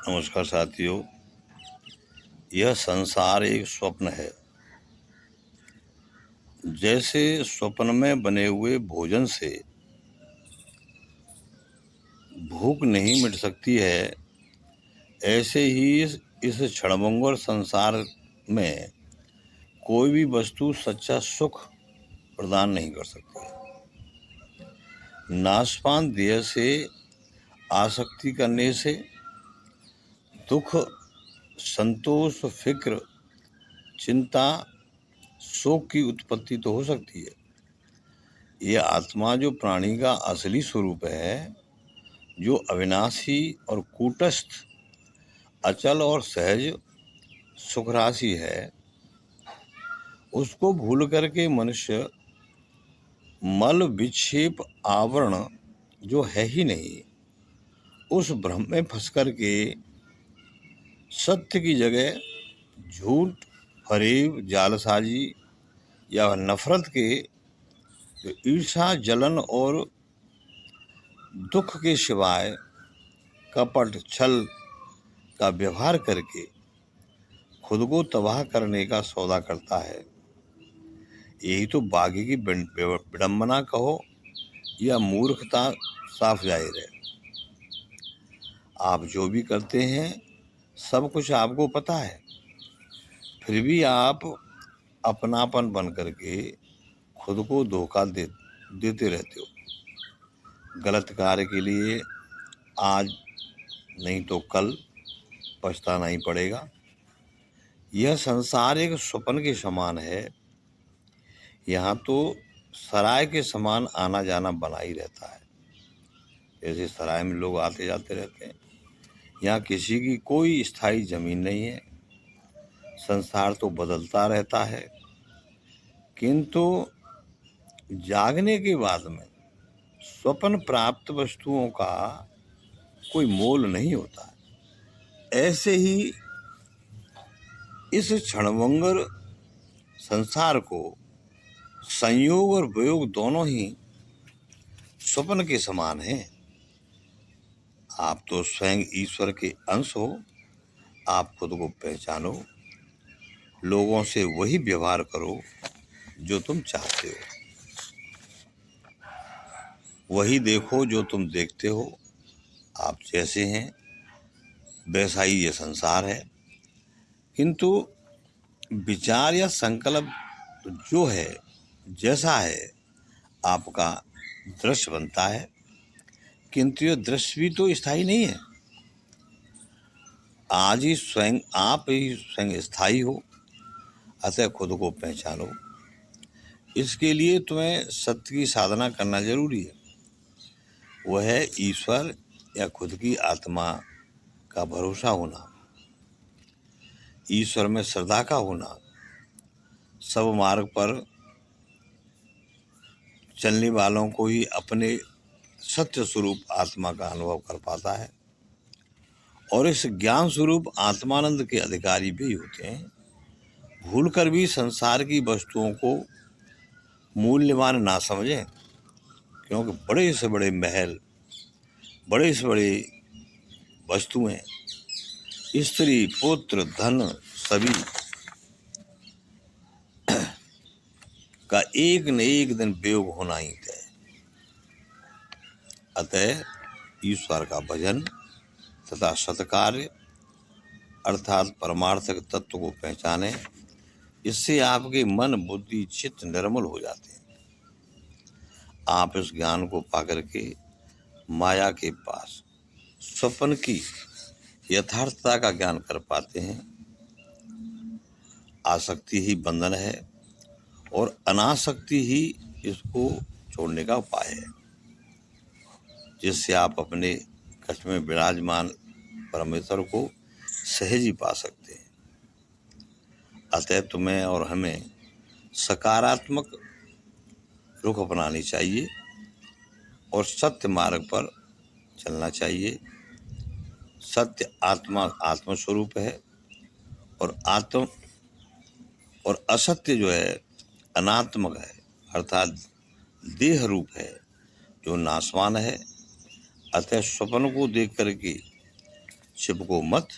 नमस्कार साथियों। यह संसार एक स्वप्न है। जैसे स्वप्न में बने हुए भोजन से भूख नहीं मिट सकती है, ऐसे ही इस क्षणभंगुर संसार में कोई भी वस्तु सच्चा सुख प्रदान नहीं कर सकती। नाशवान देह से आसक्ति करने से दुख, संतोष, फिक्र, चिंता, शोक की उत्पत्ति तो हो सकती है। यह आत्मा जो प्राणी का असली स्वरूप है, जो अविनाशी और कूटस्थ, अचल और सहज सुखराशि है, उसको भूल करके मनुष्य मल विक्षेप आवरण जो है ही नहीं, उस भ्रम में फंस करके सत्य की जगह झूठ, फरेब, जालसाजी या नफरत के, जो ईर्ष्या, जलन और दुख के सिवाय कपट, छल का व्यवहार करके खुद को तबाह करने का सौदा करता है। यही तो बागी की विडंबना कहो या मूर्खता साफ जाहिर है। आप जो भी करते हैं सब कुछ आपको पता है, फिर भी आप अपनापन बन करके खुद को धोखा देते रहते हो। गलत कार्य के लिए आज नहीं तो कल पछताना ही पड़ेगा। यह संसार एक स्वप्न के समान है। यहाँ तो सराय के समान आना जाना बना ही रहता है। जैसे सराय में लोग आते जाते रहते हैं, यहाँ किसी की कोई स्थायी जमीन नहीं है। संसार तो बदलता रहता है, किंतु जागने के बाद में स्वप्न प्राप्त वस्तुओं का कोई मोल नहीं होता है। ऐसे ही इस क्षणभंगुर संसार को संयोग और वियोग दोनों ही स्वप्न के समान हैं। आप तो स्वयं ईश्वर के अंश हो। आप खुद को पहचानो, लोगों से वही व्यवहार करो जो तुम चाहते हो, वही देखो जो तुम देखते हो। आप जैसे हैं वैसा ही ये संसार है, किंतु विचार या संकल्प जो है, जैसा है, आपका दृश्य बनता है। किंतु यह दृश्य भी तो स्थायी नहीं है। आज ही स्वयं आप ही स्वयं स्थायी हो, अतः खुद को पहचानो। इसके लिए तुम्हें सत्य की साधना करना जरूरी है। वह है ईश्वर या खुद की आत्मा का भरोसा होना, ईश्वर में श्रद्धा का होना। सब मार्ग पर चलने वालों को ही अपने सत्य स्वरूप आत्मा का अनुभव कर पाता है, और इस ज्ञान स्वरूप आत्मानंद के अधिकारी भी होते हैं। भूलकर भी संसार की वस्तुओं को मूल्यवान ना समझें, क्योंकि बड़े से बड़े महल, बड़े से बड़े वस्तुएं, स्त्री, पुत्र, धन, सभी का एक न एक दिन वियोग होना ही तय। अतः ईश्वर का भजन तथा सत्कार्य अर्थात परमार्थक तत्व को पहचाने। इससे आपके मन, बुद्धि, चित्त निर्मल हो जाते हैं। आप इस ज्ञान को पाकर के माया के पास स्वप्न की यथार्थता का ज्ञान कर पाते हैं। आसक्ति ही बंधन है और अनासक्ति ही इसको छोड़ने का उपाय है, जिससे आप अपने कष्ट में विराजमान परमेश्वर को सहज ही पा सकते हैं। अतः तुम्हें और हमें सकारात्मक रुख अपनानी चाहिए और सत्य मार्ग पर चलना चाहिए। सत्य आत्म स्वरूप है, और असत्य जो है अनात्मक है, अर्थात देह रूप है, जो नाशवान है। अतः स्वप्न को देख करके छिपको मत,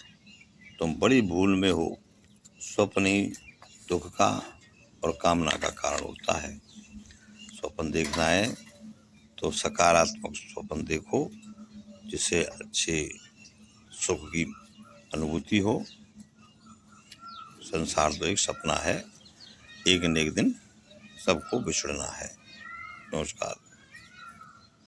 तुम बड़ी भूल में हो। स्वप्न ही दुख का और कामना का कारण होता है। स्वप्न देखना है तो सकारात्मक स्वप्न देखो, जिससे अच्छे सुख की अनुभूति हो। संसार तो एक सपना है, एक न एक दिन सबको बिछड़ना है। नमस्कार।